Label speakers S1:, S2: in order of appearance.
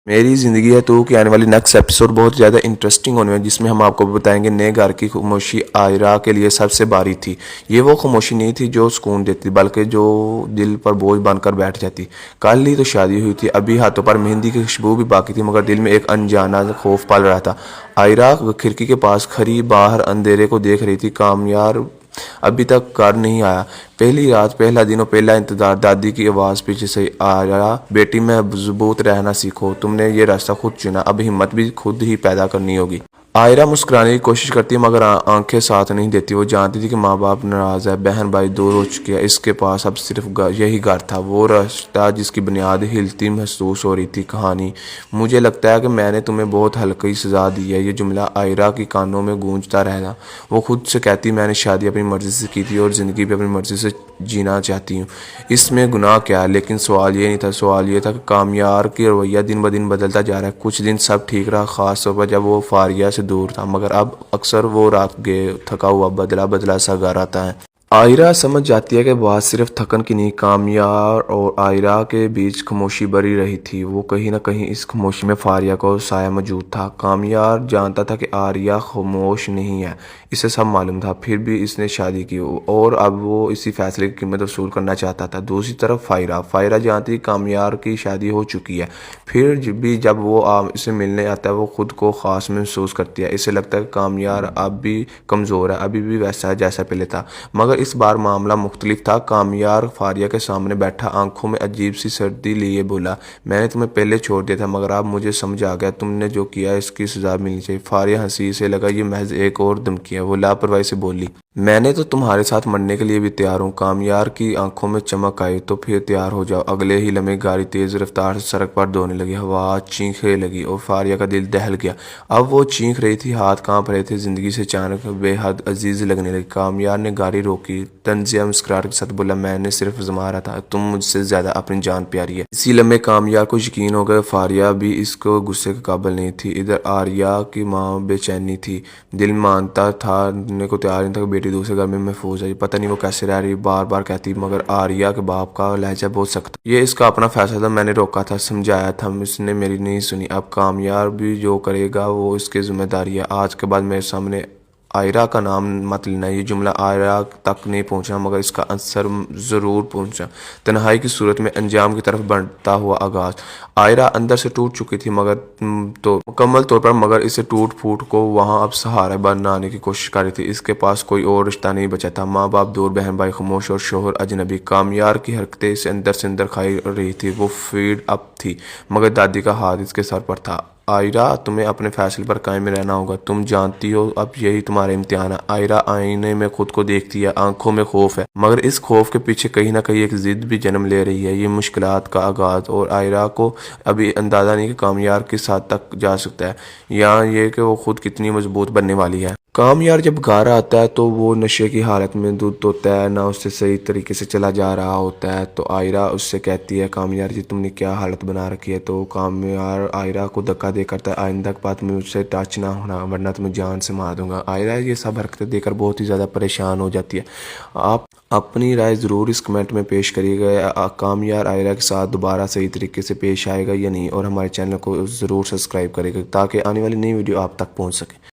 S1: میری زندگی ہے تو کہ آنے والی نیکسٹ ایپیسوڈ بہت زیادہ انٹرسٹنگ ہونے والی، جس میں ہم آپ کو بتائیں گے نئے گھر کی خاموشی آئرہ کے لیے سب سے باری تھی۔ یہ وہ خاموشی نہیں تھی جو سکون دیتی، بلکہ جو دل پر بوجھ بن کر بیٹھ جاتی۔ کل ہی تو شادی ہوئی تھی، ابھی ہاتھوں پر مہندی کی خوشبو بھی باقی تھی، مگر دل میں ایک انجانا خوف پل رہا تھا۔ آئرہ کھڑکی کے پاس کھڑی باہر اندھیرے کو دیکھ رہی تھی۔ کامیار ابھی تک گھر نہیں آیا۔ پہلی رات، پہلا دن اور پہلا انتظار۔ دادی کی آواز پیچھے سے، آئرہ بیٹی میں مضبوط رہنا سیکھو، تم نے یہ راستہ خود چنا، اب ہمت بھی خود ہی پیدا کرنی ہوگی۔ آئرہ مسکرانے کی کوشش کرتی مگر آنکھیں ساتھ نہیں دیتی۔ وہ جانتی تھی کہ ماں باپ ناراض ہے، بہن بھائی دور ہو چکے ہیں، اس کے پاس اب صرف یہی گھر تھا، وہ رشتہ جس کی بنیاد ہلتی محسوس ہو رہی تھی۔ کہانی مجھے لگتا ہے کہ میں نے تمہیں بہت ہلکی سزا دی ہے، یہ جملہ آئرہ کی کانوں میں گونجتا رہا۔ وہ خود سے کہتی، میں نے شادی اپنی مرضی سے کی تھی اور زندگی بھی اپنی مرضی سے جینا چاہتی ہوں، اس میں گناہ کیا ہے؟ لیکن سوال یہ نہیں تھا، سوال یہ تھا کہ کامیار کی رویہ دن بدن بدلتا جا رہا ہے۔ کچھ دن سب ٹھیک رہا، خاص طور پر جب وہ فاریہ سے دور تھا، مگر اب اکثر وہ رات گئے تھکا ہوا بدلا بدلا سا گھر آتا ہے۔ آئرہ سمجھ جاتی ہے کہ بات صرف تھکن کی نہیں، کامیار اور آئرہ کے بیچ خاموشی بری رہی تھی، وہ کہیں نہ کہیں اس خاموشی میں فاریہ کا سایہ موجود تھا۔ کامیار جانتا تھا کہ آئرہ خاموش نہیں ہے، اسے سب معلوم تھا، پھر بھی اس نے شادی کی اور اب وہ اسی فیصلے کی قیمت وصول کرنا چاہتا تھا۔ دوسری طرف فائرہ جانتی کامیار کی شادی ہو چکی ہے، پھر بھی جب وہ اسے ملنے آتا ہے وہ خود کو خاص محسوس کرتی ہے، اسے لگتا ہے کہ کامیار اب بھی کمزور ہے، ابھی بھی ویسا ہے جیسا پہلے تھا۔ مگر اس بار معاملہ مختلف تھا۔ کامیار فاریہ کے سامنے بیٹھا، آنکھوں میں عجیب سی سردی لیے بولا، میں نے تمہیں پہلے چھوڑ دیا تھا، مگر اب مجھے سمجھ آ گیا تم نے جو کیا اس کی سزا ملنی چاہیے۔ فاریہ ہنسی، سے لگا یہ محض ایک اور دھمکی ہے۔ وہ لاپرواہی سے بولی، میں نے تو تمہارے ساتھ مرنے کے لیے بھی تیار ہوں۔ کامیار کی آنکھوں میں چمک آئی، تو پھر تیار ہو جاؤ۔ اگلے ہی لمحے گاڑی تیز رفتار سے سڑک پر دوڑنے لگی، ہوا چیخنے لگی اور فاریہ کا دل دہل گیا۔ اب وہ چیخ رہی تھی، ہاتھ کانپ رہے تھے، زندگی سے اچانک بے حد عزیز لگنے لگی۔ کامیار نے گاڑی روکی، طنزیہ مسکراہٹ کے ساتھ بولا، میں نے صرف آزما رہا تھا، تم مجھ سے زیادہ اپنی جان پیاری ہے۔ اسی لمحے کامیار کو یقین ہو گیا فاریہ بھی اس کو غصے کے قابل نہیں تھی۔ ادھر آئرہ کی ماں بے چینی تھی، دل مانتا تھا، نے کو تیار نہیں تھا کہ بیٹی دوسرے گھر میں محفوظ ہے، پتہ نہیں وہ کیسے رہ رہی، بار بار کہتی، مگر آئرہ کے باپ کا لہجہ بہت سخت تھا۔ یہ اس کا اپنا فیصلہ تھا، میں نے روکا تھا، سمجھایا تھا، اس نے میری نہیں سنی۔ اب کامیار بھی جو کرے گا وہ اس کی ذمہ داری ہے۔ آج کے بعد میرے سامنے آئرہ کا نام مت لینا۔ یہ جملہ آئرہ تک نہیں پہنچا، مگر اس کا اثر ضرور پہنچا۔ تنہائی کی صورت میں انجام کی طرف بڑھتا ہوا آغاز۔ آئرہ اندر سے ٹوٹ چکی تھی، مگر تو مکمل طور پر، مگر اسے ٹوٹ پھوٹ کو وہاں اب سہارا بنانے کی کوشش کر رہی تھی۔ اس کے پاس کوئی اور رشتہ نہیں بچا تھا، ماں باپ دور، بہن بھائی خاموش اور شوہر اجنبی۔ کامیار کی حرکتیں اسے اندر سے اندر کھائی رہی تھی، وہ فیڈ اپ تھی، مگر دادی کا ہاتھ اس کے سر پر تھا۔ آئرہ تمہیں اپنے فیصلے پر قائم رہنا ہوگا، تم جانتی ہو اب یہی تمہارا امتحان ہے۔ آئرہ آئینے میں خود کو دیکھتی ہے، آنکھوں میں خوف ہے، مگر اس خوف کے پیچھے کہیں نہ کہیں ایک ضد بھی جنم لے رہی ہے۔ یہ مشکلات کا آغاز، اور آئرہ کو ابھی اندازہ نہیں کہ کامیار کس حد تک جا سکتا ہے، یا یہ کہ وہ خود کتنی مضبوط بننے والی ہے۔ کامیار جب گھر آتا ہے تو وہ نشے کی حالت میں دودھ ہوتا ہے، نہ اس سے صحیح طریقے سے چلا جا رہا ہوتا ہے، تو آئرہ اس سے کہتی ہے، کامیار جی تم نے کیا حالت بنا رکھی ہے؟ تو کامیار آئرہ کو دھکا دے کرتا ہے، آئندہ کے بعد مجھ سے ٹچ نہ ہونا ورنہ تمہیں جان سے مار دوں گا۔ آئرہ یہ سب حرکتیں دیکھ کر بہت ہی زیادہ پریشان ہو جاتی ہے۔ آپ اپنی رائے ضرور اس کمنٹ میں پیش کریے گا، کامیار آئرہ کے ساتھ دوبارہ صحیح طریقے سے پیش آئے گا یا نہیں، اور ہمارے چینل کو ضرور سبسکرائب کرے گا تاکہ آنے والی نئی ویڈیو آپ تک پہنچ سکے۔